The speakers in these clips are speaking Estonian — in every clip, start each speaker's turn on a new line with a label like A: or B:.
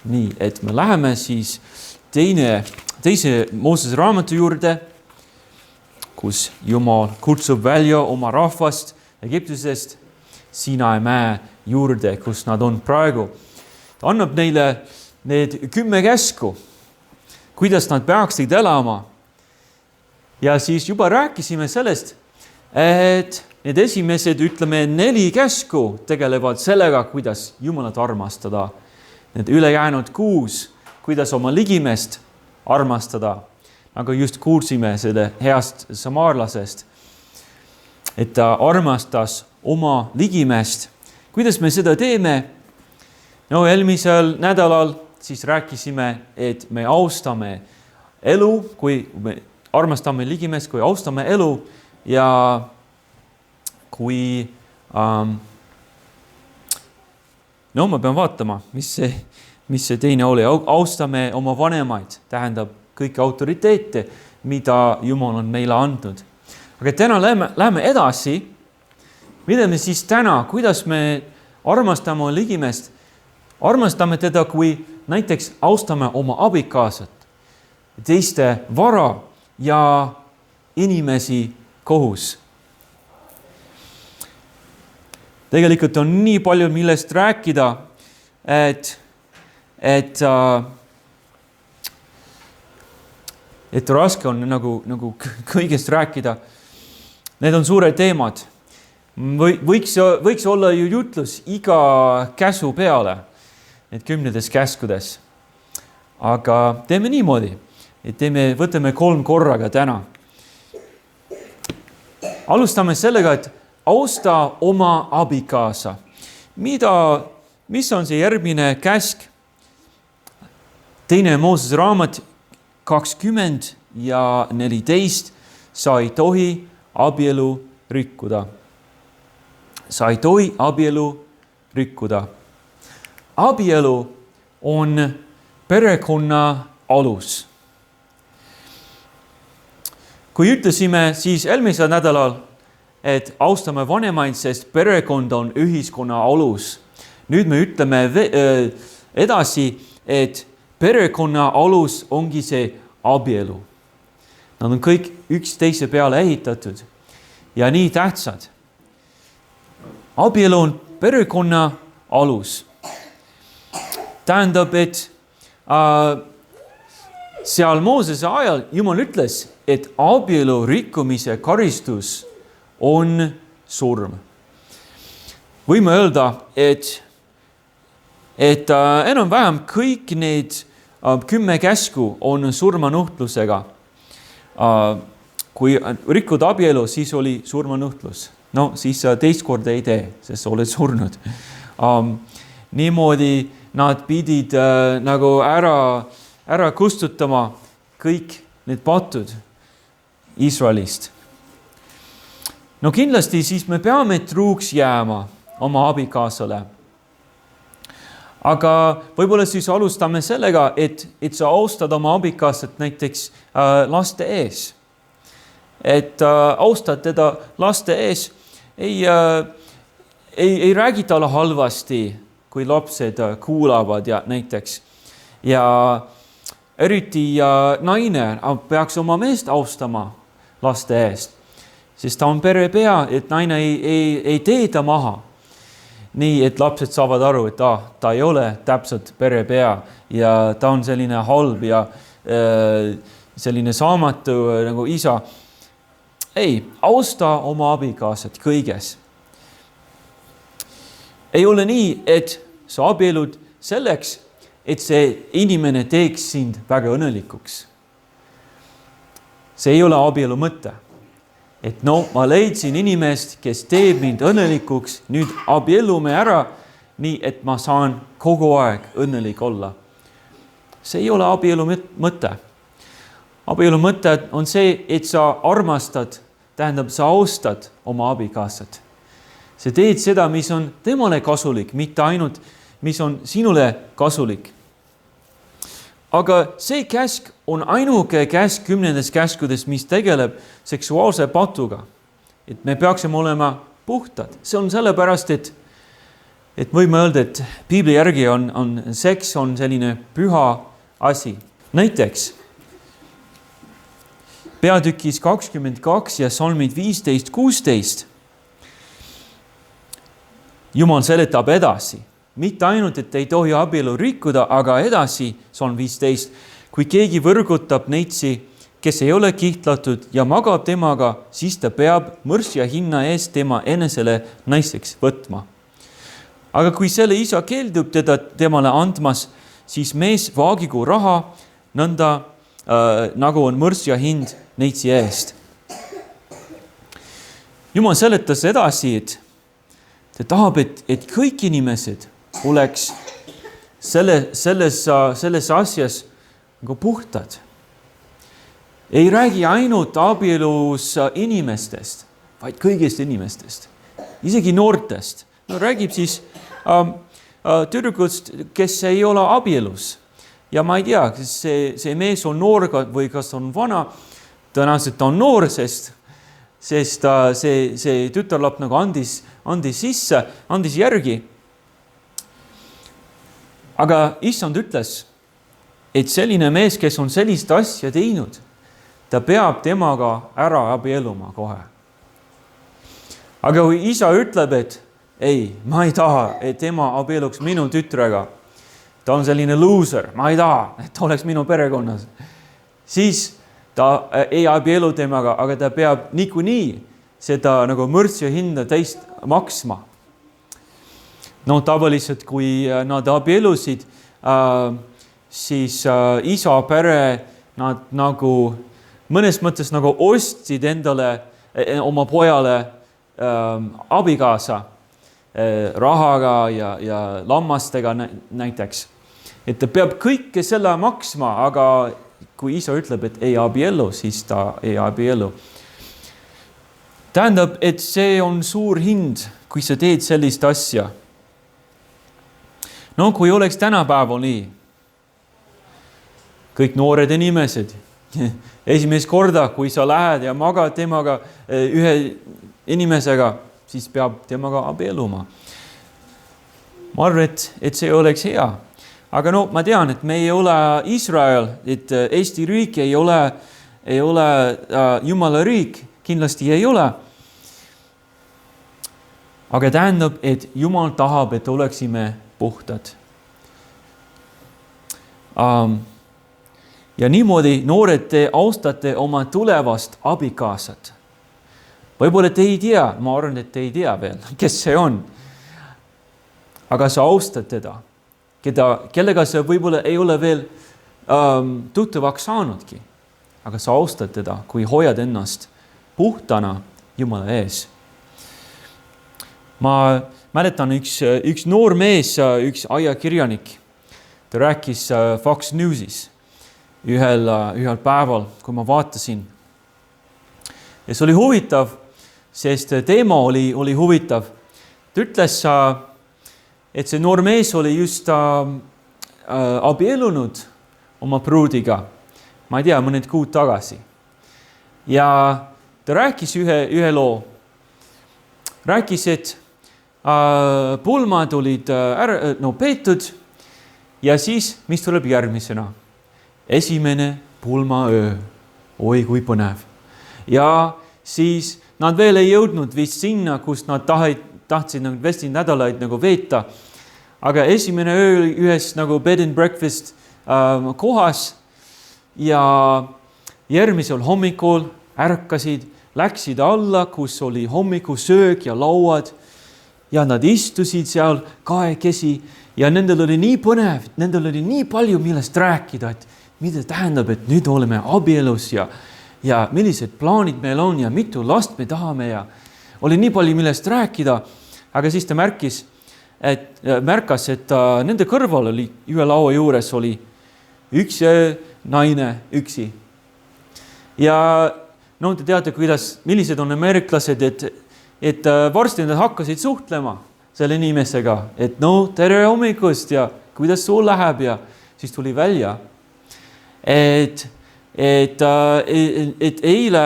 A: Nii, et me läheme siis teise Moosese raamatu juurde, kus Jumal kutsub välja oma rahvast Egiptusest Siinai mäe juurde, kus nad on praegu. Ta annab neile need 10 käsku, kuidas nad peaksid elama. Ja siis juba rääkisime sellest, et need esimesed, ütleme 4 käsku tegelevad sellega, kuidas Jumalat armastada. Need ülejäänud 6, kuidas oma ligimest armastada. Aga just kuulsime selle heast samaarlasest, et ta armastas oma ligimest. Kuidas me seda teeme? No eelmisel nädalal siis rääkisime, et me austame elu, kui me armastame ligimest, kui austame elu ja kui no ma pean vaatama, mis see teine oli. Austame oma vanemaid, tähendab kõiki autoriteete, mida Jumal on meile andnud. Aga täna läheme edasi. Mida me siis täna, kuidas me armastame ligimest? Armastame teda, kui näiteks austame oma abikaasat, teiste vara ja inimesi kohus. Tegelikult on nii palju millest rääkida, et raske on nagu kõigest rääkida. Need on suured teemad. Võiks olla ju jutlus iga käsu peale, need 10 käskudes. Aga teeme niimoodi, et võtame 3 korraga täna. Alustame sellega, et austa oma abikaasa. Mis on see järgmine käsk? 2. Moosese raamat 20 ja 14. Sa ei tohi abielu rikkuda. Sa ei tohi abielu rikkuda. Abielu on perekonna alus. Kui ütlesime siis eelmisel nädalal, et austame vanemaid, sest perekond on ühiskonna alus. Nüüd me ütleme edasi, et perekonna alus ongi see abielu. Nad on kõik üksteise peale ehitatud ja nii tähtsad. Abielu on perekonna alus. Tähendab, et seal Moosese ajal Jumal ütles, et abielu rikkumise karistus on surm. Võime öelda, et enam-vähem kõik need 10 käsku on surmanuhtlusega. Kui rikkuda abielu, siis oli surmanuhtlus. No siis sa teist korda ei tee, sest sa oled surnud. Niimoodi nad pidid nagu ära kustutama kõik need patud Iisraelist. No kindlasti siis me peame truuks jääma oma abikaasale. Aga võib-olla siis alustame sellega, et sa austad oma abikaasat näiteks laste ees. Et austad teda laste ees. Ei räägi talle halvasti, kui lapsed kuulavad ja näiteks. Ja eriti naine peaks oma meest austama laste eest. Sest ta on perepea, et naine ei tee ta maha. Nii, et lapsed saavad aru, et ta ei ole täpselt perepea ja ta on selline halb ja selline saamatu nagu isa. Ei, austa oma abikaasat kõiges. Ei ole nii, et sa abielud selleks, et see inimene teeks sind väga õnnelikuks. See ei ole abielu mõte. Et no, ma leidsin inimest, kes teeb mind õnnelikuks, nüüd abiellume ära, nii et ma saan kogu aeg õnnelik olla. See ei ole abielu mõte. Abielu mõte on see, et sa armastad, tähendab, sa austad oma abikaasat. Sa teed seda, mis on temale kasulik, mitte ainult, mis on sinule kasulik. Aga see käsk on ainuke käsk 10 käskudes, mis tegeleb seksuaalse patuga. Et me peaksime olema puhtad. See on sellepärast, et võime öelda, et piibli järgi on seks on selline püha asi. Näiteks peatükis 22 ja salmid 15-16 Jumal seletab edasi. Mitte ainult, et ei tohi abielu rikkuda, aga edasi, salm 15, kui keegi võrgutab neitsi, kes ei ole kihtlatud ja magab temaga, siis ta peab mõrsja hinna eest tema enesele naiseks võtma. Aga kui selle isa keeldub teda temale andmas, siis mees vaagigu raha, nõnda nagu on mõrsja hind neitsi eest. Jumal seletas edasi, et ta tahab, et kõik inimesed oleks selles asjas nagu puhtad. Ei räägi ainult abielus inimestest, vaid kõigist inimestest, isegi noortest. No, räägib siis tüdrukust, kes ei ole abielus. Ja ma ei tea, kas see mees on noor või kas on vana. Tõenäoliselt ta on noor, sest see tütarlaps nagu andis järgi. Aga issand ütles, et selline mees, kes on sellist asja teinud, ta peab temaga ära abieluma kohe. Aga kui isa ütleb, et ei, ma ei taha, et tema abieluks minu tütrega, ta on selline loser, ma ei taha, et ta oleks minu perekonnas, siis ta ei abielu temaga, aga ta peab niikuinii seda nagu mõrsja hinda teist maksma. No tavaliselt, kui nad abielusid, siis isa pere, nad nagu mõnes mõttes nagu ostsid endale oma pojale abikaasa rahaga ja lammastega näiteks. Et ta peab kõike selle maksma, aga kui isa ütleb, et ei abielu, siis ta ei abielu. Tähendab, et see on suur hind, kui sa teed sellist asja. No kui oleks tänapäeval nii, kõik noored inimesed, esimest korda, kui sa lähed ja magad temaga ühe inimesega, siis peab temaga abieluma. Ma arvan, et see oleks hea. Aga no, ma tean, et me ei ole Iisrael, et Eesti riik ei ole Jumala riik, kindlasti ei ole. Aga tähendab, et Jumal tahab, et oleksime puhtad. Ja niimoodi noored te austate oma tulevast abikaasat. Võib-olla te ei tea, ma arvan, et te ei tea veel, kes see on. Aga sa austad teda, kellega sa võib-olla ei ole veel tuttavaks saanudki. Aga sa austad teda, kui hoiad ennast puhtana Jumala ees. Ma mäletan üks noor mees, üks ajakirjanik. Ta rääkis Fox Newsis ühel päeval, kui ma vaatasin. Ja see oli huvitav, sest teema oli huvitav. Ta ütles, et see noor mees oli just abielunud oma pruudiga. Ma ei tea, mõned kuud tagasi. Ja ta rääkis ühe loo. Rääkis, et pulmad olid peetud ja siis, mis tuleb järgmisena? Esimene pulmaöö. Oi, kui põnev. Ja siis nad veel ei jõudnud vist sinna, kus nad tahtsid vesti nädalaid veeta. Aga esimene öö ühes bed and breakfast kohas ja järgmisel hommikul ärkasid, läksid alla, kus oli hommikusöök ja lauad ja nad istusid seal kahekesi ja nendel oli nii põnev, nendel oli nii palju millest rääkida, et mida tähendab, et nüüd oleme abielus ja millised plaanid meil on ja mitu last me tahame ja oli nii palju millest rääkida, aga siis ta märkas, et nende kõrval oli ühe laua juures oli üks naine üksi. Ja no te teate, millised on ameeriklased, et varsti nad hakkasid suhtlema selle inimesega, et no tere hommikust ja kuidas sul läheb ja siis tuli välja, et eile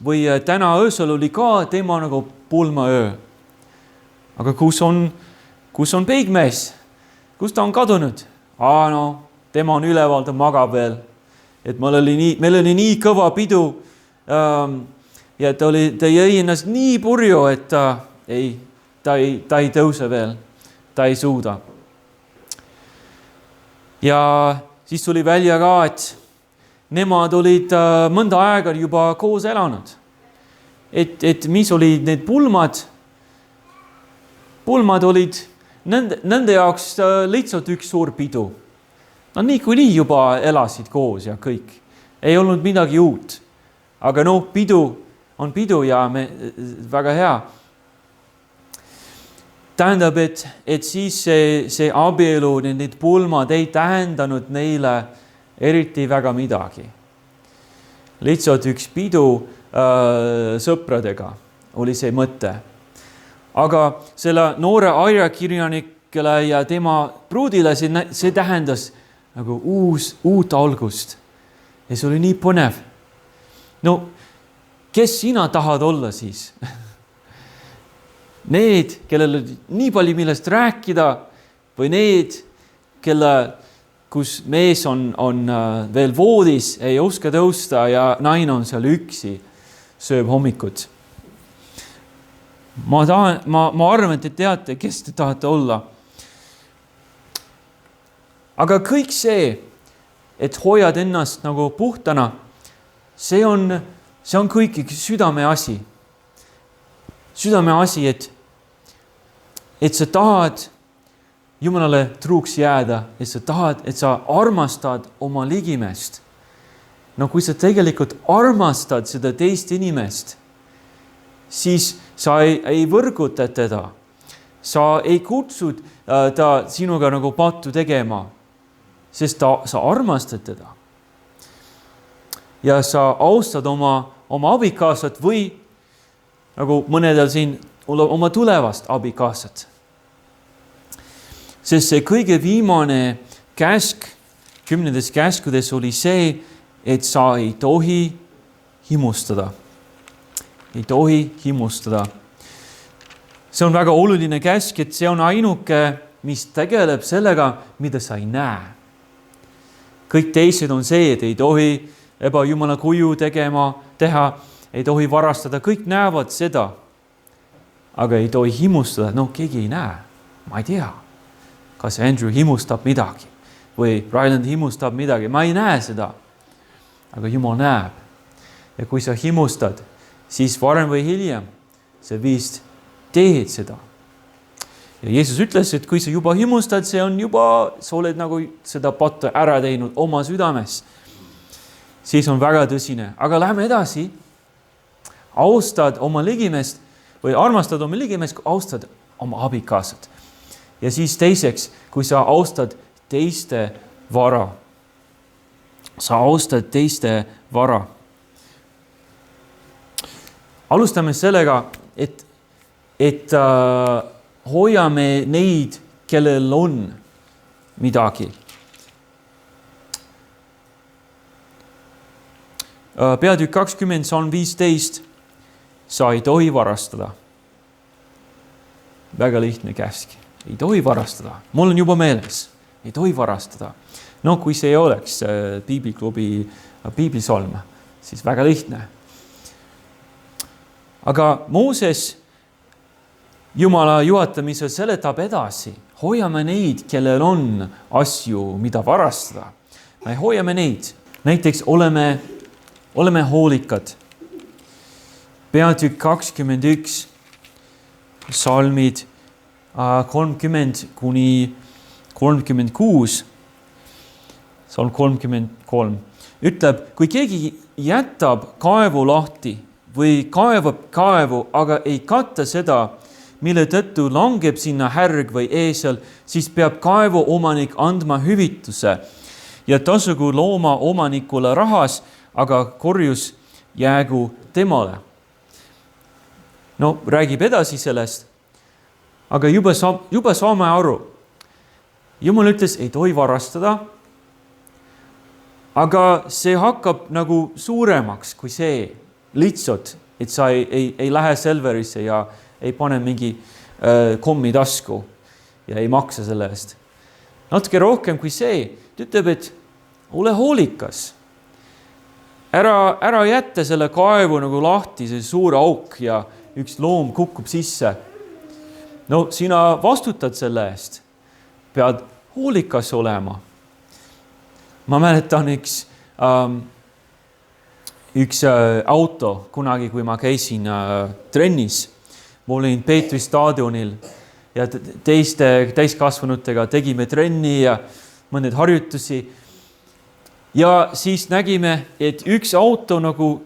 A: või täna öösel oli ka tema pulmaöö. Aga kus kus on peigmees? Kus ta on kadunud? No, tema on üleval, ta magab veel. Et meil oli nii kõva pidu ja ta jäi ennast nii purju, et ta ei tõuse veel. Ta ei suuda. Ja siis tuli välja ka, et nemad olid mõnda aega juba koos elanud. Et mis olid need pulmad? Pulmad olid nende jaoks lihtsalt üks suur pidu. Nad niikuinii juba elasid koos ja kõik. Ei olnud midagi uut. Aga pidu on pidu ja väga hea. Tähendab, et siis see abielu, need pulmad ei tähendanud neile eriti väga midagi. Lihtsalt üks pidu sõpradega oli see mõte. Aga selle noore ajakirjanikele ja tema pruudile see tähendas nagu uut algust. Ja see oli nii põnev. Kes sina tahad olla siis? Need, kellel oli nii palju millest rääkida või need, kus mees on veel voodis, ei oska tõusta ja naine on seal üksi, sööb hommikut. Ma arvan, et te teate, kes te tahate olla. Aga kõik see, et hoiad ennast nagu puhtana, see on kõik südame asi. Südame asi, et sa tahad Jumalale truuks jääda, et sa tahad, et sa armastad oma ligimest. Kui sa tegelikult armastad seda teist inimest, siis sa ei võrguta teda. Sa ei kutsud ta sinuga nagu pattu tegema, sest sa armastad teda. Ja sa austad oma abikaasat või nagu mõnedel siin oma tulevast abikaasat. Sest see kõige viimane käsk 10 käskudes oli see, et sa ei tohi himustada. Ei tohi himustada. See on väga oluline käsk, et see on ainuke, mis tegeleb sellega, mida sa ei näe. Kõik teised on see, et ei tohi ebajumala kuju teha, ei tohi varastada, kõik näevad seda. Aga ei tohi himustada, keegi ei näe. Ma ei tea, kas Andrew himustab midagi või Ryland himustab midagi. Ma ei näe seda, aga Jumal näeb. Ja kui sa himustad, siis varem või hiljem sa vist teed seda. Ja Jeesus ütles, et kui sa juba himustad, sa oled nagu seda pattu ära teinud oma südames. Siis on väga tõsine. Aga lähme edasi. Austad oma ligimest või armastad oma ligimest, austad oma abikaasat. Ja siis teiseks, kui sa austad teiste vara. Sa austad teiste vara. Alustame sellega, et hoiame neid, kellel on midagi. Peatükk 20, Salm 15. Sa ei tohi varastada. Väga lihtne käsk. Ei tohi varastada. Mul on juba meeles. Ei tohi varastada. Kui see ei oleks Piibliklubi piiblisalm, siis väga lihtne. Aga Mooses Jumala juhatamisel seletab edasi. Hoiame neid, kellel on asju, mida varastada. Me hoiame neid. Näiteks oleme hoolikad. Peatükk 21, salmid 30 kuni 36, salm 33, ütleb, kui keegi jätab kaevu lahti või kaevab kaevu, aga ei katta seda, mille tõttu langeb sinna härg või eesel, siis peab kaevu omanik andma hüvituse ja tasugu looma omanikule rahas, aga korjus jäägu temale. Räägib edasi sellest, aga juba saame aru. Jumal ütles, ei tohi varastada, aga see hakkab nagu suuremaks kui see lihtsalt, et sa ei lähe Selverisse ja ei pane mingi kommi tasku ja ei maksa selle eest. Natuke rohkem kui see, ta ütleb, et ole hoolikas. Ära jätta selle kaevu nagu lahti, see suur auk ja üks loom kukub sisse. No sina vastutad selle eest. Pead hoolikas olema. Ma mäletan üks auto kunagi, kui ma käisin trennis. Ma olin Peetri staadionil ja teiste täiskasvanutega tegime trenni ja mõned harjutusi. Ja siis nägime, et üks auto nagu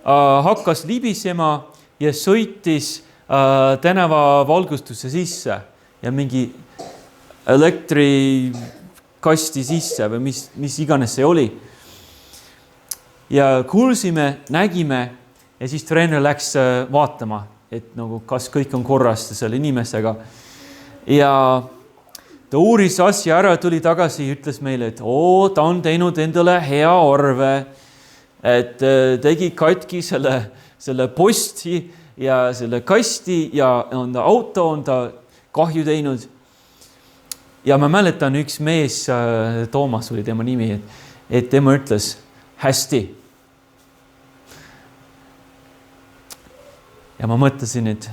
A: hakkas libisema ja sõitis tänavavalgustuse sisse ja mingi elektrikasti sisse või mis iganes see oli. Ja kuulsime, nägime ja siis treener läks vaatama, et nagu kas kõik on korras selle inimesega. Ja ta uuris asja ära, tuli tagasi ja ütles meile, et ta on teinud endale hea arve, et tegi katki selle posti ja selle kasti ja auto on ta kahju teinud. Ja ma mäletan üks mees, Toomas oli tema nimi, et tema ütles hästi. Ja ma mõtlesin, et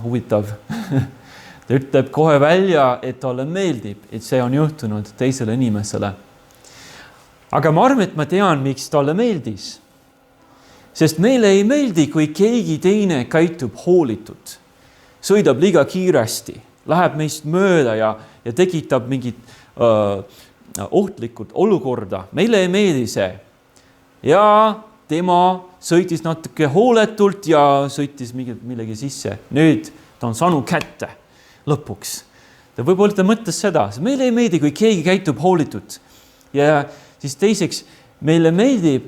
A: huvitav. Ta ütleb kohe välja, et talle meeldib, et see on juhtunud teisele inimesele. Aga ma arvan, et ma tean, miks talle meeldis. Sest meile ei meeldi, kui keegi teine käitub hoolitult. Sõidab liiga kiiresti, läheb meist mööda ja tekitab mingit ohtlikult olukorda. Meile ei meeldi see. Ja tema sõitis natuke hooletult ja sõitis millegi sisse. Nüüd ta on saanud kätte lõpuks. Võib-olla ta mõtles seda. Meile ei meeldi, kui keegi käitub hoolitult. Ja siis teiseks, meile meeldib,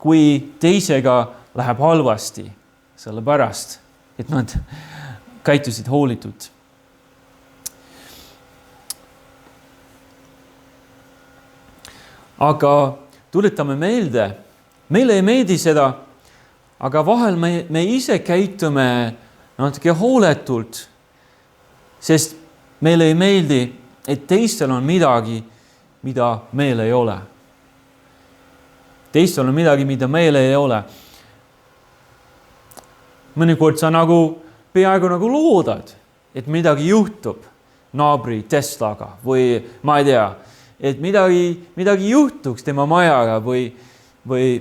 A: kui teisega läheb halvasti, sellepärast, et nad käitusid hoolitult. Aga tuletame meelde, meile ei meeldi seda, aga vahel me ise käitume natuke hooletult, sest meile ei meeldi, et teistel on midagi, mida meil ei ole. Teistel on midagi, mida meil ei ole. Mõnikord sa peaaegu loodad, et midagi juhtub naabri Teslaga või ma ei tea, et midagi juhtuks tema majaga või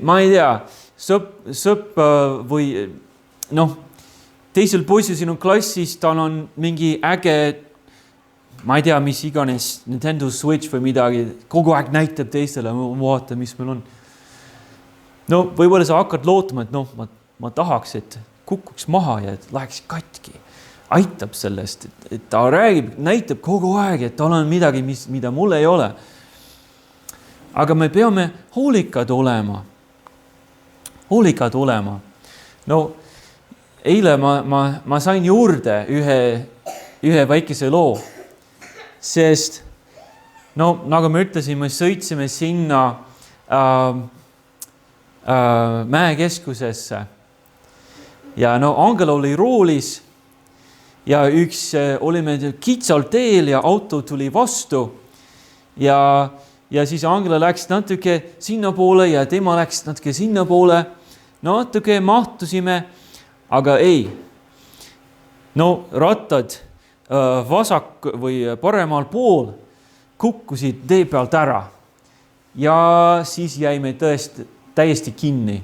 A: ma ei tea, sõpp või teisel poisil sinu klassis, tal on mingi äge, ma ei tea, mis iganes, Nintendo Switch või midagi, kogu aeg näitab teistele, vaata, mis meil on. Võib-olla sa hakkad lootma, et ma tahaks, et kukuks maha ja et läheks katki. Aitab sellest, et ta räägib, näitab kogu aeg, et tal on midagi, mida mul ei ole. Aga me peame hoolikad olema. Eile ma sain juurde ühe väikese loo, sest nagu me ütlesime, sõitsime sinna mäekeskusesse ja Angela oli roolis ja olime kitsal teel ja auto tuli vastu ja siis Angela läks natuke sinna poole ja tema läks natuke sinna poole. Natuke mahtusime, aga ei. Rattad vasak või paremal pool kukkusid tee pealt ära. Ja siis jäime täiesti kinni.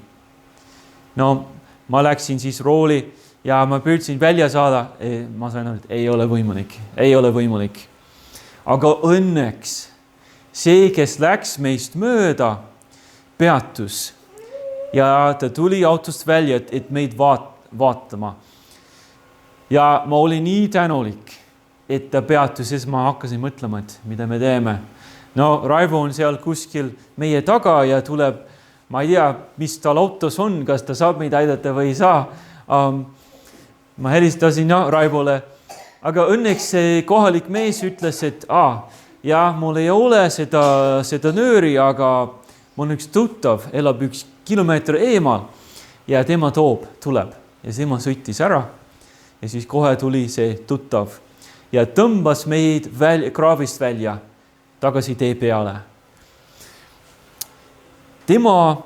A: Ma läksin siis rooli ja ma püüdsin välja saada. Ma sain aru, et ei ole võimalik. Aga õnneks see, kes läks meist mööda, peatus ja ta tuli autost välja, et meid vaatama. Ja ma olin nii tänulik, et ta peatus, siis ma hakkasin mõtlema, et mida me teeme. Raivo on seal kuskil meie taga ja tuleb, ma ei tea, mis tal autos on, kas ta saab meid aidata või ei saa. Ma helistasin Raivole, aga õnneks see kohalik mees ütles, et mul ei ole seda nööri, aga mul üks tuttav elab 1 kilomeeter eemal ja tema tuleb ja tema sõitis ära ja siis kohe tuli see tuttav ja tõmbas meid kraavist välja tagasi tee peale. Tema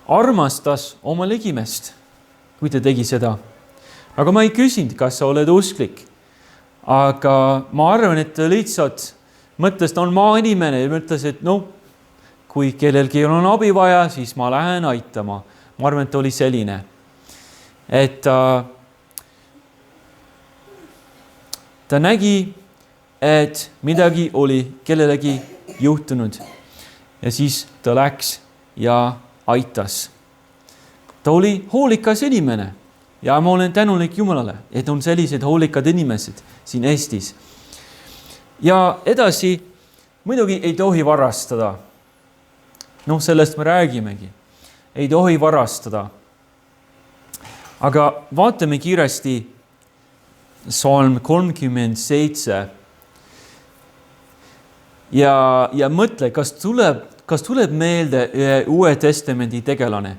A: armastas oma ligimest, kui ta tegi seda. Aga ma ei küsinud, kas sa oled usklik. Aga ma arvan, et ta lihtsalt mõtles, ta on maainimene ja mõtles, et kui kellelgi on abi vaja, siis ma lähen aitama. Ma arvan, et ta oli selline. Et ta nägi, et midagi oli kellelegi juhtunud. Ja siis ta läks ja aitas. Ta oli hoolikas inimene ja ma olen tänulik Jumalale, et on sellised hoolikad inimesed siin Eestis. Ja edasi, muidugi ei tohi varastada. Sellest me räägimegi. Ei tohi varastada. Aga vaatame kiiresti Psalm 37 ja mõtle, kas tuleb meelde Uue Testamendi tegelane.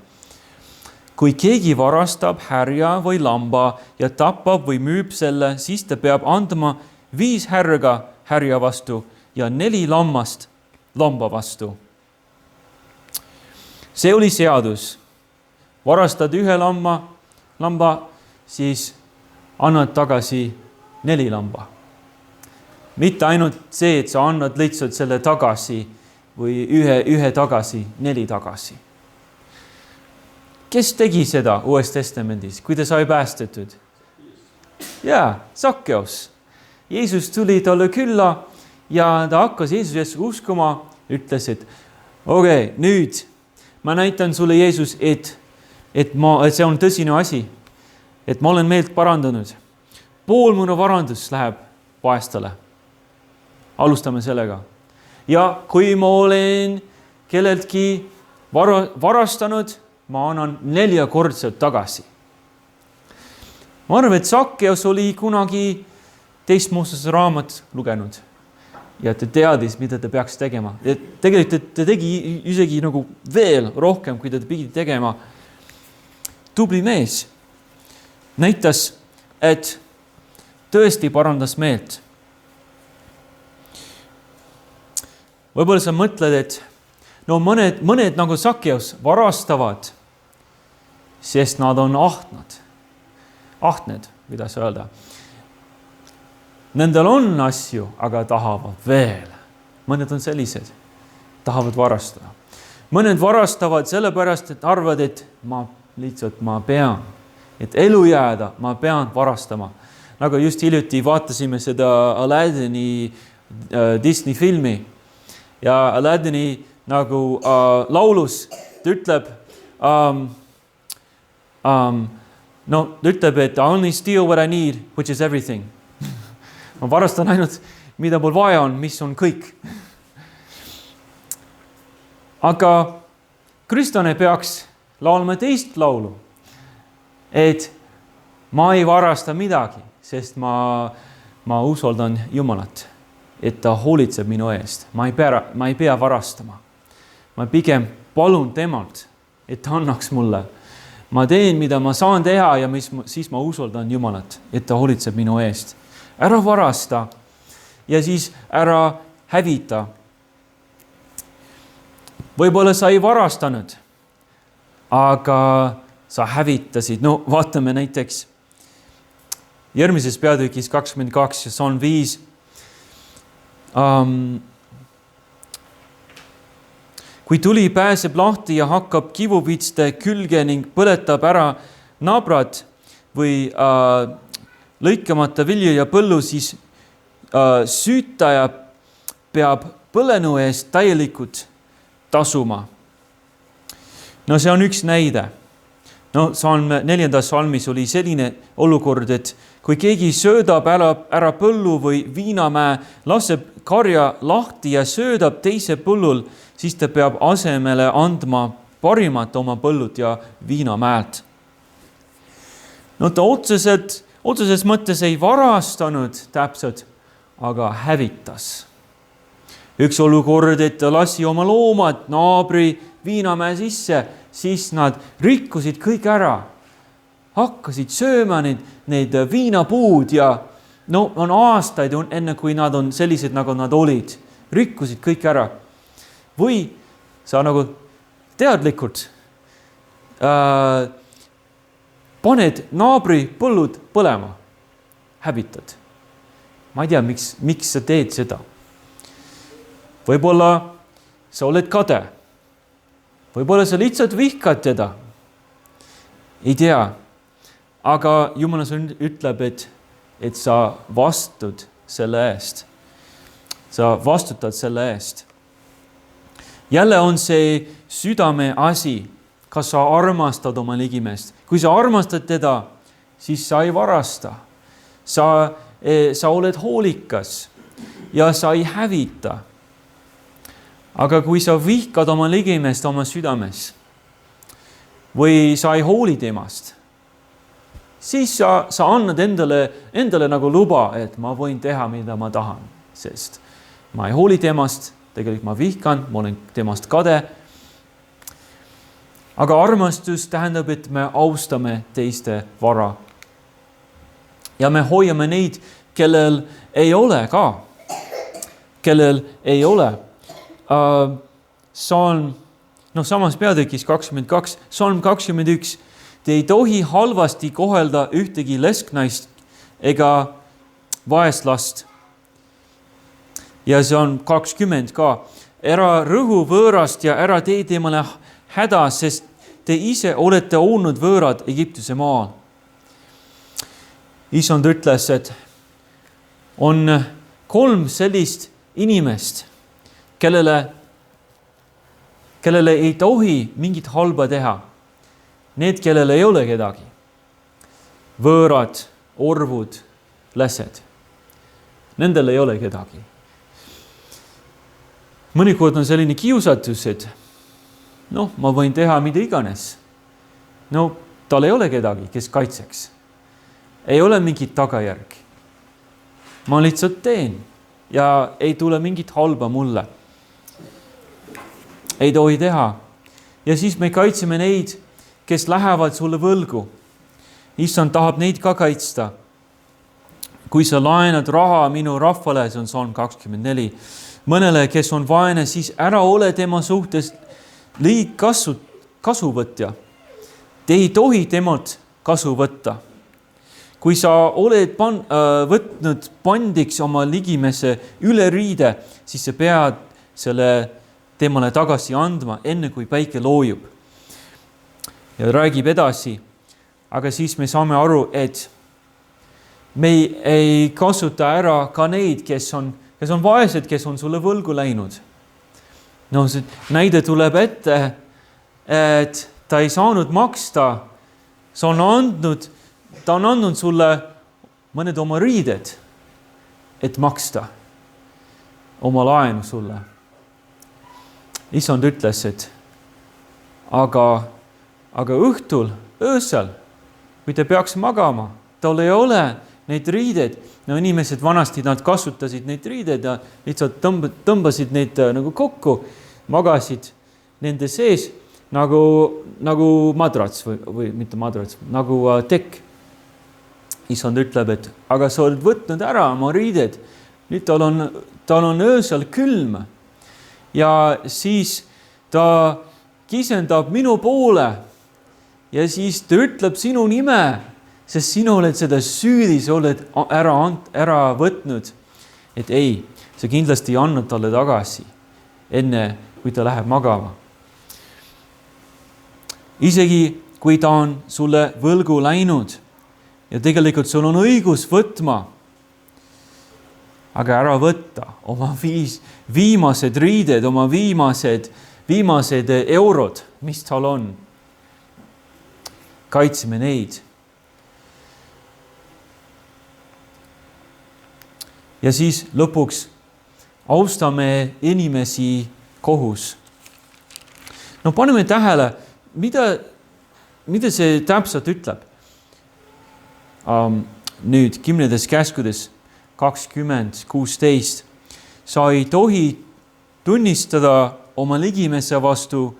A: Kui keegi varastab härja või lamba ja tapab või müüb selle, siis ta peab andma 5 härja vastu ja 4 lammast lamba vastu. See oli seadus. Varastad 1 lamba, siis annad tagasi 4 lamba. Mitte ainult see, et sa annad lihtsalt selle tagasi või ühe tagasi, 4 tagasi. Kes tegi seda Uues Testamendis, kui ta sai päästetud? Jaa, Sakkeus. Jeesus tuli talle külla ja ta hakkas Jeesusesse uskuma, ütles, et okei, nüüd ma näitan sulle, Jeesus, et see on tõsine asi, et ma olen meelt parandanud. Pool minu varandus läheb vaestele. Alustame sellega. Ja kui ma olen kelleltki varastanud, ma annan 4-kordselt tagasi. Ma arvan, et Sakkeus oli kunagi Teist Moosese raamat lugenud ja ta teadis, mida ta peaks tegema. Ja tegelikult ta tegi isegi nagu veel rohkem, kui ta pidi tegema. Tubli mees näitas, et tõesti parandas meelt. Võib-olla sa mõtled, et mõned nagu Sakkeus varastavad, sest nad on ahned, kuidas öelda. Nendel on asju, aga tahavad veel. Mõned on sellised, tahavad varastada. Mõned varastavad sellepärast, et arvad, et ma pean, et elu jääda, ma pean varastama. Nagu just hiljuti vaatasime seda Aladdini Disney filmi ja Aladdini nagu laulus, ta ütleb, et I only steal what I need, which is everything. Ma varastan ainult, mida mul vaja on, mis on kõik. Aga kristlane peaks laulma teist laulu, et ma ei varasta midagi, sest ma usaldan Jumalat, et ta hoolitseb minu eest. Ma ei pea varastama. Ma pigem palun temalt, et ta annaks mulle. Ma teen, mida ma saan teha ja siis ma usaldan Jumalat, et ta hoolitseb minu eest. Ära varasta ja siis ära hävita. Võib-olla sa ei varastanud, aga sa hävitasid. Vaatame näiteks järgmises peatükis 22 ja Psalm 5. Kui tuli pääseb lahti ja hakkab kivupitste külge ning põletab ära nabrad või lõikamata vilju ja põllu, siis süütaja peab põlenu eest täielikult tasuma. See on üks näide. 4. salmis oli selline olukord, et kui keegi söödab ära põllu või viinamäe, laseb karja lahti ja söödab teise põllul, siis ta peab asemele andma parimat oma põllud ja viinamäelt. Ta otseses mõttes ei varastanud täpselt, aga hävitas. Üks olukord, et ta lasi oma loomad naabri viinamäe sisse, siis nad rikkusid kõik ära. Hakkasid sööma need viinapuud ja no on aastaid enne, kui nad on sellised, nagu nad olid, rikkusid kõik ära. Või sa nagu teadlikult paned naabri põllud põlema, hävitad. Ma ei tea, miks sa teed seda. Võib-olla sa oled kade. Võib-olla sa lihtsalt vihkad teda. Ei tea. Aga Jumala sõna ütleb, et sa vastud selle eest. Sa vastutad selle eest. Jälle on see südame asi, kas sa armastad oma ligimest. Kui sa armastad teda, siis sa ei varasta. Sa oled hoolikas ja sa ei hävita. Aga kui sa vihkad oma ligimest oma südames või sa ei hooli temast, siis sa annad endale nagu luba, et ma võin teha, mida ma tahan, sest ma ei hooli temast, tegelikult ma vihkan, ma olen temast kade. Aga armastus tähendab, et me austame teiste vara. Ja me hoiame neid, kellel ei ole ka. Kellel ei ole. Salm, samas peatükis 22, Salm 21. Te ei tohi halvasti kohelda ühtegi lesknaist ega vaeslast. Ja see on 20 ka. Ära rõhu võõrast ja ära tee temale häda, sest te ise olete olnud võõrad Egiptuse maal. Isand ütles, et on 3 sellist inimest, kellele ei tohi mingit halba teha. Need, kellel ei ole kedagi. Võõrad, orvud, läsed. Nendel ei ole kedagi. Mõnikord on selline kiusatus, et ma võin teha mida iganes. Tal ei ole kedagi, kes kaitseks. Ei ole mingit tagajärg. Ma lihtsalt teen ja ei tule mingit halba mulle. Ei tohi teha. Ja siis me kaitseme neid, kes lähevad sulle võlgu. Issand tahab neid ka kaitsta. Kui sa laenad raha minu rahvale, see on Salm 24, mõnele, kes on vaene, siis ära ole tema suhtes kasuvõtja. Te ei tohi temalt kasu võtta. Kui sa oled võtnud pandiks oma ligimese üle riide, siis sa pead selle temale tagasi andma, enne kui päike loojub. Ja räägib edasi. Aga siis me saame aru, et me ei kasuta ära ka neid, kes on vaesed, kes on sulle võlgu läinud. See näide tuleb ette, et ta ei saanud maksta. Ta on andnud sulle mõned oma riided, et maksta oma laenu sulle. Issand ütles, et aga õhtul, öösel, kui te peaks magama, tal ei ole neid riided. Inimesed vanasti nad kasutasid neid riided ja lihtsalt tõmbasid neid nagu kokku, magasid nende sees nagu madrats või mitte madrats, nagu tekk. Issand ütleb, et aga sa oled võtnud ära oma riided. Nüüd tal on öösel külm. Ja siis ta kisendab minu poole. Ja siis ta ütleb sinu nime, sest sina oled seda süüdi, sa oled ära võtnud. Et ei, sa kindlasti annad talle tagasi, enne kui ta läheb magama. Isegi kui ta on sulle võlgu läinud ja tegelikult sul on õigus võtma, aga ära võtta oma viimased riided, oma viimased eurod, mis tal on. Kaitseme neid. Ja siis lõpuks austame inimesi kohus. Paneme tähele, mida see täpselt ütleb. Nüüd 10. käskudes 20:16. Sa ei tohi tunnistada oma ligimese vastu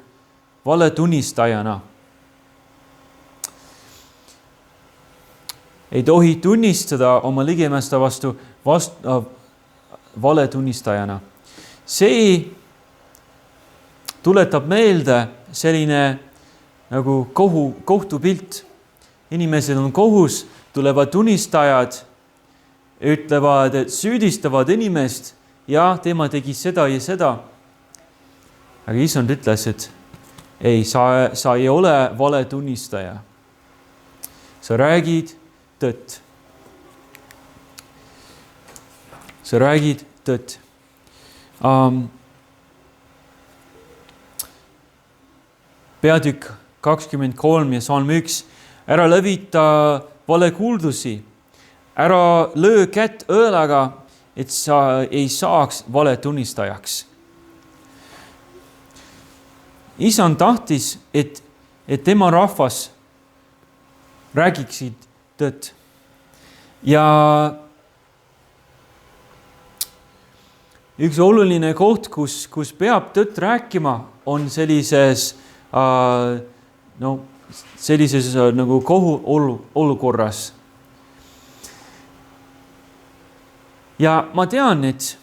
A: valetunnistajana. ei tohi tunnistada oma ligimeeste vastu valetunnistajana. See tuletab meelde selline nagu kohtupilt. Inimesed on kohus, tulevad tunnistajad, ütlevad, et süüdistavad inimest ja tema tegi seda ja seda. Aga Issand ütles, et ei, sa ei ole vale tunnistaja. Sa räägid tõtt. Sa räägid tõtt. Peatükk 23 ja Salm 1. Ära levita valekuuldusi. Ära löö kätt õõlaga, et sa ei saaks valetunnistajaks. Issand tahtis, et tema rahvas räägiksid tõtt. Ja üks oluline koht, kus peab tõtt rääkima, on sellises nagu olukorras. Ja ma tean, et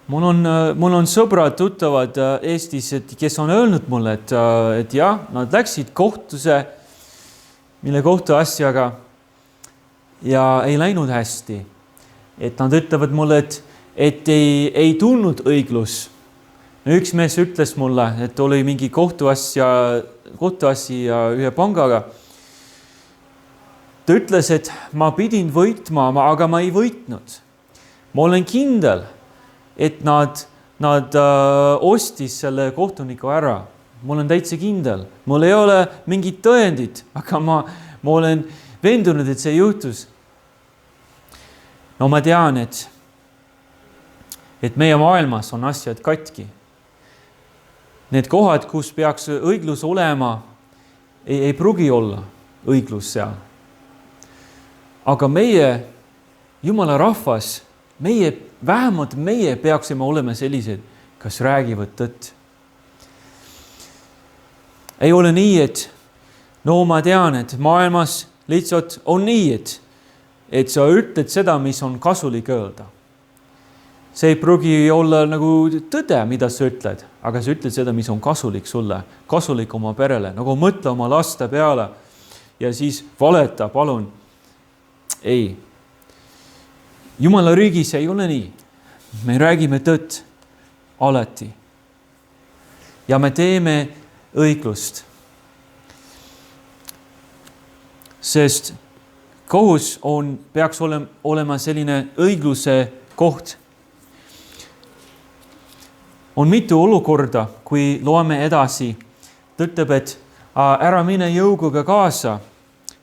A: mul on sõbrad, tuttavad Eestis, kes on öelnud mulle, et jah, nad läksid kohtuse, mille kohtuasjaga ja ei läinud hästi. Et nad ütlevad mulle, et ei tulnud õiglus. Üks mees ütles mulle, et oli mingi kohtuasi ühe pangaga. Ta ütles, et ma pidin võitma, aga ma ei võitnud. Ma olen kindel, et nad ostis selle kohtuniku ära. Ma olen täitsa kindel. Mul ei ole mingit tõendit, aga ma olen veendunud, et see juhtus. No ma tean, et meie maailmas on asjad katki. Need kohad, kus peaks õiglus olema, ei pruugi olla õiglus seal. Aga meie, Jumala rahvas, vähemalt meie peaksime olema sellised, kas räägivad tõtt. Ei ole nii, et ma tean, et maailmas lihtsalt on nii, et sa ütled seda, mis on kasulik öelda. See ei pruugi olla nagu tõde, mida sa ütled, aga sa ütled seda, mis on kasulik sulle, kasulik oma perele, nagu mõtle oma laste peale ja siis valeta, palun. Ei. Jumala riigis ei ole nii. Me räägime tõtt alati. Ja me teeme õiglust. Sest kohus peaks olema selline õigluse koht. On mitu olukorda, kui loeme edasi. Ta ütleb, et ära mine jõuguga kaasa.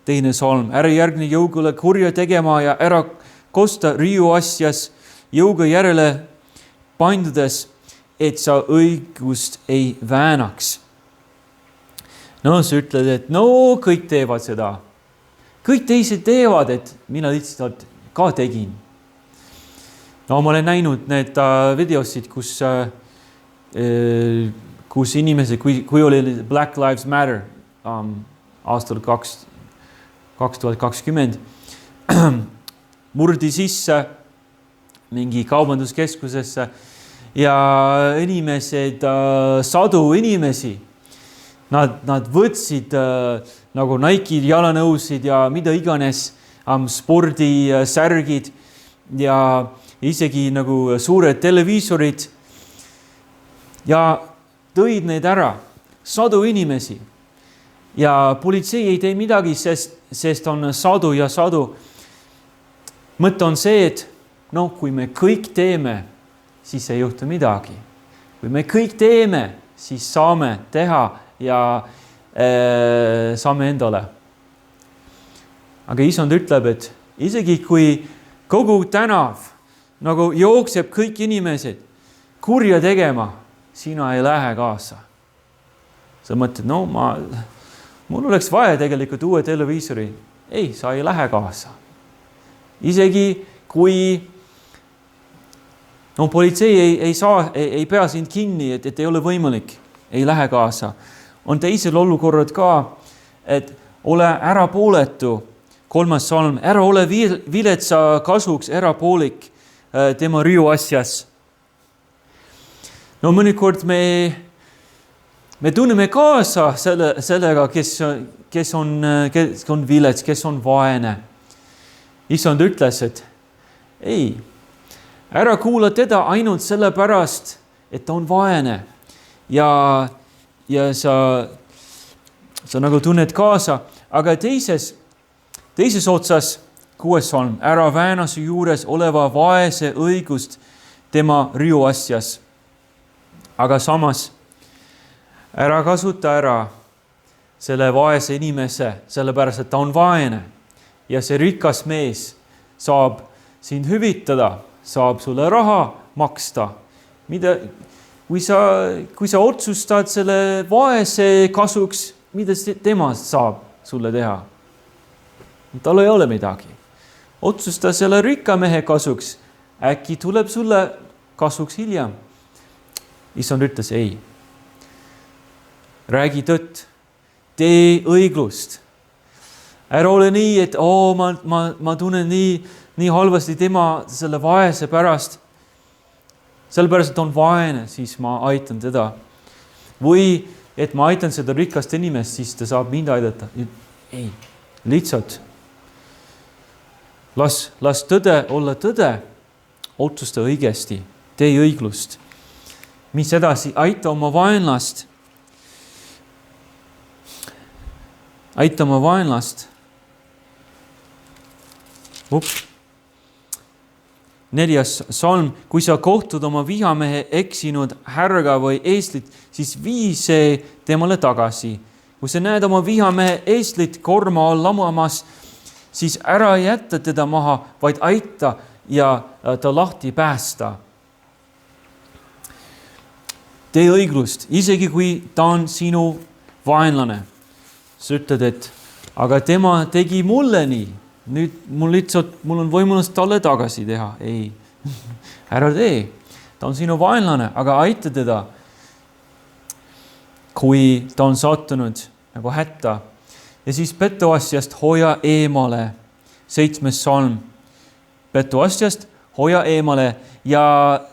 A: Teine salm, ära järgne jõugule kurja tegema ja ära kosta riiu asjas jõuga järele paindudes, et sa õigust ei väänaks. No sa ütled, et kõik teevad seda. Kõik teised teevad, et mina lihtsalt ka tegin. Ma olen näinud need videosid, kus inimesed, kui oli Black Lives Matter aastal 2020, murdi sisse mingi kaubanduskeskusesse ja inimesed, sadu inimesi, nad võtsid nagu Nike jalanõusid ja mida iganes, spordisärgid ja isegi nagu suured televiisorid ja tõid neid ära, sadu inimesi. Ja politsei ei tee midagi, sest on sadu ja sadu. Mõte on see, et kui me kõik teeme, siis ei juhtu midagi. Kui me kõik teeme, siis saame teha ja saame endale. Aga Issand ütleb, et isegi kui kogu tänav nagu jookseb kõik inimesed kurja tegema, sina ei lähe kaasa. Sa mõtled, mul oleks vaja tegelikult uue televiisori. Ei, sa ei lähe kaasa. Isegi kui politsei ei pea sind kinni, et ei ole võimalik, ei lähe kaasa. On teisel olukorrad ka, et ole ärapooletu, 3. salm, ära ole viletsa kasuks erapoolik tema riuasjas. No mõnikord me tunneme kaasa sellega, kes on vilets, kes on vaene. Issand ütles, et ei, ära kuula teda ainult sellepärast, et ta on vaene ja sa nagu tunned kaasa, aga teises otsas 6. salm, ära vääna su juures oleva vaese õigust tema riuasjas. Aga samas ära kasuta ära selle vaese inimese, sellepärast, et ta on vaene ja see rikas mees saab sind hüvitada, saab sulle raha maksta. Kui sa otsustad selle vaese kasuks, mida tema saab sulle teha? Tal ei ole midagi. Otsusta selle rikka mehe kasuks, äkki tuleb sulle kasuks hiljem. Issand ütles, ei. Räägi tõtt, tee õiglust. Ära ole nii, et ma tunnen nii halvasti tema selle vaese pärast. Sellepärast, et on vaene, siis ma aitan teda. Või, et ma aitan seda rikast inimest, siis ta saab mind aidata. Ei, lihtsalt. Las tõde olla tõde, otsusta õigesti, tee õiglust. Mis edasi? Aita oma vaenlast. Aita oma vaenlast. 4. salm, kui sa kohtud oma vihamehe eksinud härga või eestlit, siis vii see temale tagasi. Kui sa näed oma vihamehe eestlit korma all lamamas, siis ära jätta teda maha, vaid aita ja ta lahti päästa. Tee õiglust, isegi kui ta on sinu vaenlane. Sa ütled, et aga tema tegi mulle nii. Nüüd mul on võimalus talle tagasi teha. Ei, ära tee. Ta on sinu vaenlane, aga aita teda, kui ta on sattunud nagu hätta. Ja siis petuasjast hoia eemale. 7. salm. Petuasjast hoia eemale ja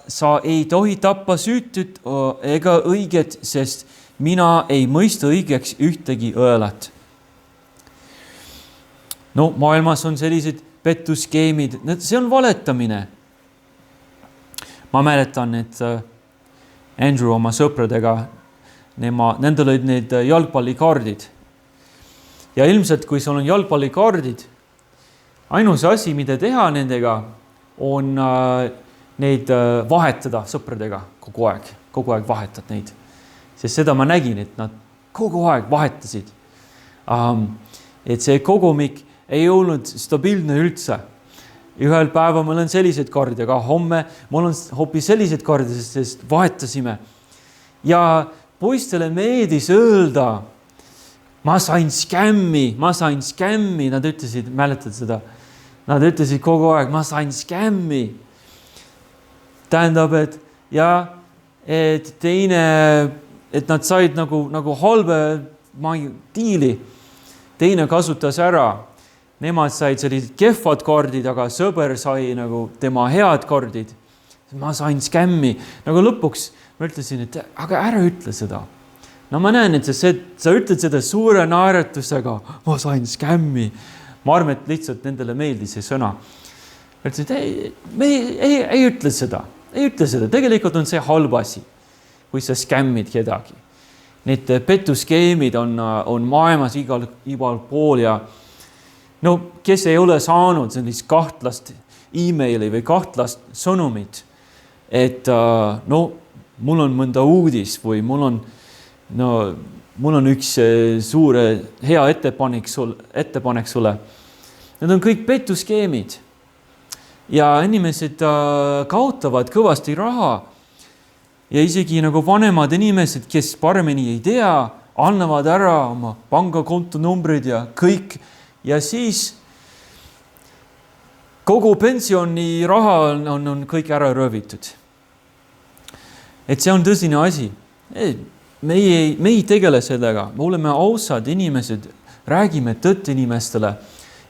A: sa ei tohi tappa süütut ega õiget, sest mina ei mõista õigeks ühtegi õelat. No maailmas on sellised pettuskeemid, see on valetamine. Ma mäletan, et Andrew oma sõpradega, nendel olid need jalgpallikaardid. Ja ilmselt, kui sul on jalgpallikaardid, ainus asi, mida teha nendega, on neid vahetada sõpradega kogu aeg vahetad neid. Sest seda ma nägin, et nad kogu aeg vahetasid. Et see kogumik ei olnud stabiilne üldse. Ühel päeva mul on sellised kaardid, aga homme mul on hoopis sellised kaardid, sest vahetasime. Ja poistele meeldis öelda, ma sain skämmi, nad ütlesid, mäletad seda? Nad ütlesid kogu aeg, ma sain skämmi. Tähendab, et nad said nagu halbe diili. Teine kasutas ära. Nemad said sellised kehvad kaardid, aga sõber sai nagu tema head kaardid. Ma sain skämmi. Nagu lõpuks ma ütlesin, et aga ära ütle seda. No ma näen, et sa ütled seda suure naeratusega. Ma sain skämmi. Ma arvan, et lihtsalt nendele meeldis see sõna. Ma ütlesin, et ei ütle seda. Ei ütle seda. Tegelikult on see halb asi, kui sa skämmid kedagi. Need petuskeemid on maailmas igal pool ja no, kes ei ole saanud sellist kahtlast e-maili või kahtlast sõnumit, et mul on mõnda uudis või mul on üks suure hea ettepanek sulle. Need on kõik petuskeemid ja inimesed kaotavad kõvasti raha ja isegi nagu vanemad inimesed, kes paremini ei tea, annavad ära oma pangakonto numbrid ja kõik. Ja siis kogu pensioni raha on kõik ära röövitud. Et see on tõsine asi. Me ei tegele sellega. Me oleme ausad inimesed, räägime tõtt inimestele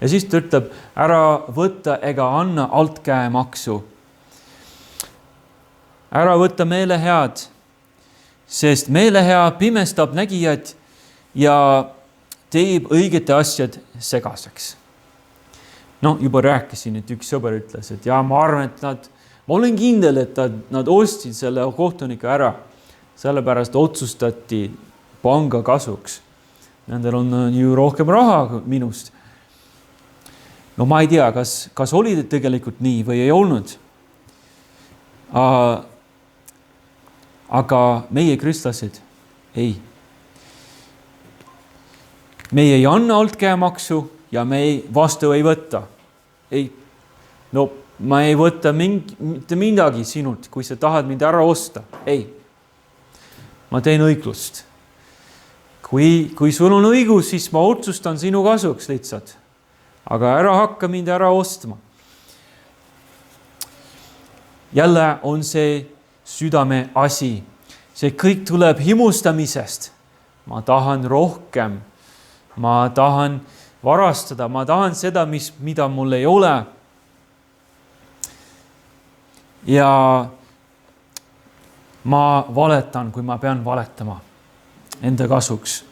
A: Ja siis ta ütleb, ära võtta ega anna altkäemaksu. Ära võtta meelehead, sest meelehea pimestab nägijad ja teeb õigete asjad segaseks. No, juba rääkisin, et üks sõber ütles, et ja ma arvan, et ma olen kindel, et nad ostsid selle kohtunika ära. Sellepärast otsustati panga kasuks. Nendel on ju rohkem raha minust. No ma ei tea, kas oli tegelikult nii või ei olnud. Aga meie kristlased ei. Meie ei anna altkäemaksu ja me vastu ei võtta. Ei. No ma ei võta mitte midagi sinult, kui sa tahad mind ära osta. Ei. Ma teen õiglust. Kui sul on õigus, siis ma otsustan sinu kasuks lihtsalt. Aga ära hakka mind ära ostma. Jälle on see südame asi. See kõik tuleb himustamisest. Ma tahan rohkem. Ma tahan varastada. Ma tahan seda, mida mul ei ole. Ja ma valetan, kui ma pean valetama enda kasuks.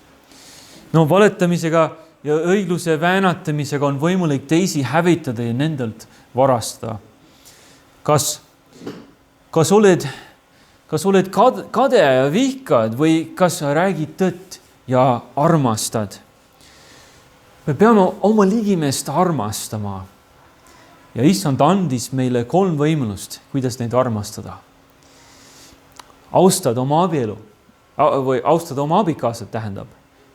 A: No valetamisega ja õigluse väänatamisega on võimalik teisi hävitada ja nendelt varastada. Kas oled kade ja vihkad või kas sa räägid tõtt ja armastad? Me peame oma ligimest armastama. Ja Issand andis meile 3 võimalust, kuidas neid armastada. Austad oma abielu või austad oma abikaasat tähendab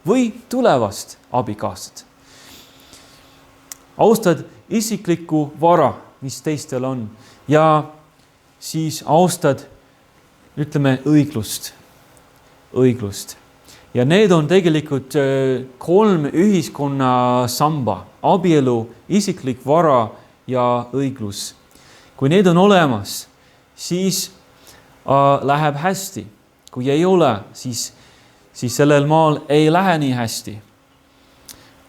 A: või tulevast abikaasat. Austad isiklikku vara, mis teistel on ja siis austad, ütleme, õiglust. Ja need on tegelikult 3 ühiskonna samba. Abielu, isiklik vara ja õiglus. Kui need on olemas, siis läheb hästi. Kui ei ole, siis sellel maal ei lähe nii hästi.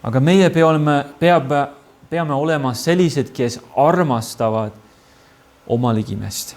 A: Aga meie peame olema sellised, kes armastavad oma ligimest.